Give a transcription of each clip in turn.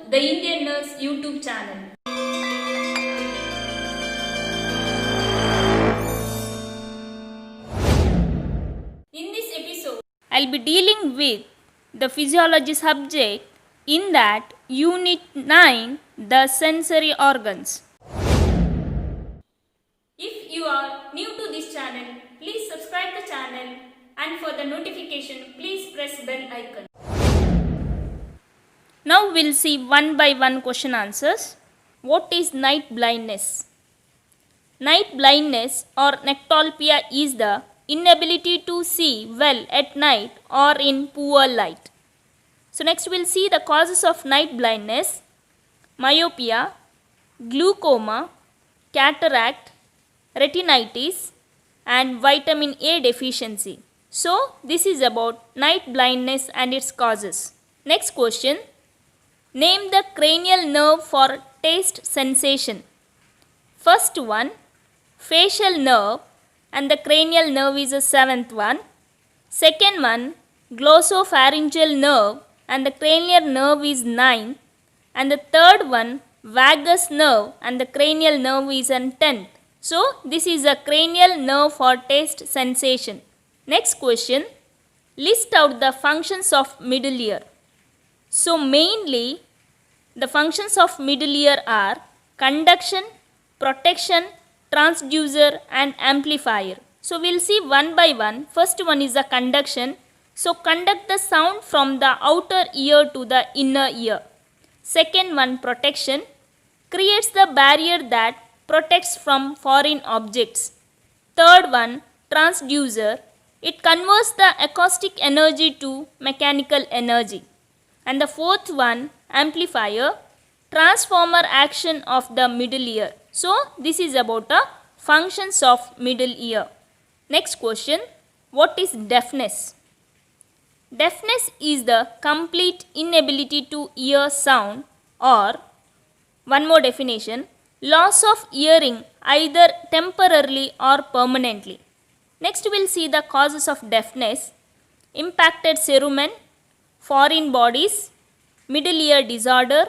the Indian Nurse YouTube channel. In this episode, I'll be dealing with the physiology subject in that Unit 9, the sensory organs. If you are new to this channel, please subscribe the channel and for the notification, please press bell icon. Now we'll see one by one question answers. What is night blindness? Night blindness or nyctalpia is the inability to see well at night or in poor light. So next we'll see the causes of night blindness: myopia, glaucoma, cataract, retinitis and vitamin A deficiency. So this is about night blindness and its causes. Next question: name the cranial nerve for taste sensation. First one, facial nerve, and the cranial nerve is the seventh one. Second one, glossopharyngeal nerve, and the cranial nerve is 9. And the third one, vagus nerve, and the cranial nerve is an 10th. So this is a cranial nerve for taste sensation. Next question, list out the functions of middle ear. So mainly the functions of middle ear are conduction, protection, transducer and amplifier. So we'll see one by one. First one is the conduction. So conduct the sound from the outer ear to the inner ear. Second one, protection, creates the barrier that protects from foreign objects. Third one, transducer, it converts the acoustic energy to mechanical energy. And the fourth one, amplifier, transformer action of the middle ear. So this is about the functions of middle ear. Next question, what is deafness? Deafness is the complete inability to hear sound, or one more definition, loss of hearing either temporarily or permanently. Next we'll see the causes of deafness: impacted cerumen, foreign bodies, middle ear disorder,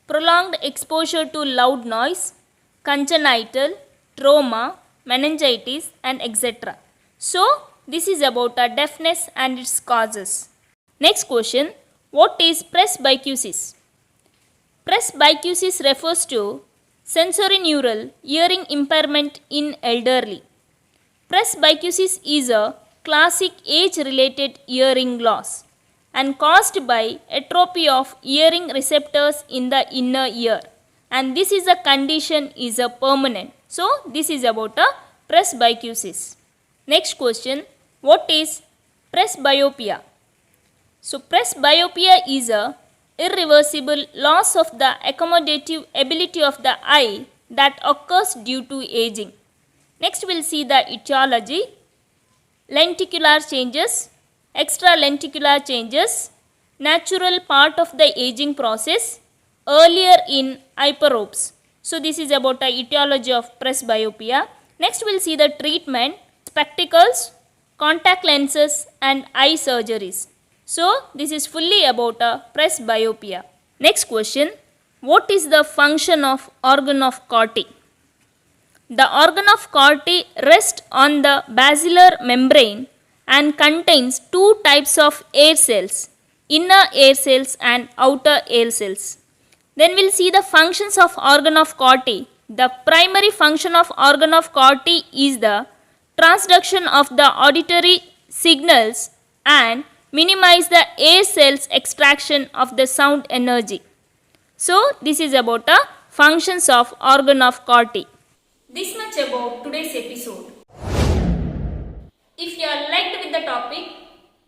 prolonged exposure to loud noise, congenital, trauma, meningitis and etc. So this is about a deafness and its causes. Next question, what is presbycusis? Presbycusis refers to sensorineural hearing impairment in elderly. Presbycusis is a classic age-related hearing loss and caused by atrophy of hearing receptors in the inner ear, and this is a condition is a permanent. So this is about a presbycusis. Next question, what is presbyopia? So presbyopia is a irreversible loss of the accommodative ability of the eye that occurs due to aging. Next we'll see the etiology: lenticular changes, extralenticular changes, natural part of the aging process, earlier in hyperopes. So this is about the etiology of presbyopia. Next we'll see the treatment: spectacles, contact lenses and eye surgeries. So this is fully about a presbyopia. Next question, what is the function of organ of Corti? The organ of Corti rests on the basilar membrane and contains two types of air cells, inner air cells and outer air cells. Then we'll see the functions of organ of Corti. The primary function of organ of Corti is the transduction of the auditory signals and minimize the air cells extraction of the sound energy. So this is about the functions of organ of Corti. This much about today's episode. If you are liked with the topic,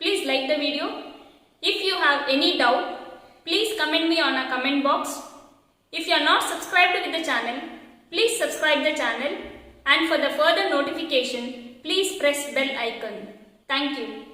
please like the video. If you have any doubt, please comment me on a comment box. If you are not subscribed with the channel, please subscribe the channel, and for the further notification, please press bell icon. Thank you.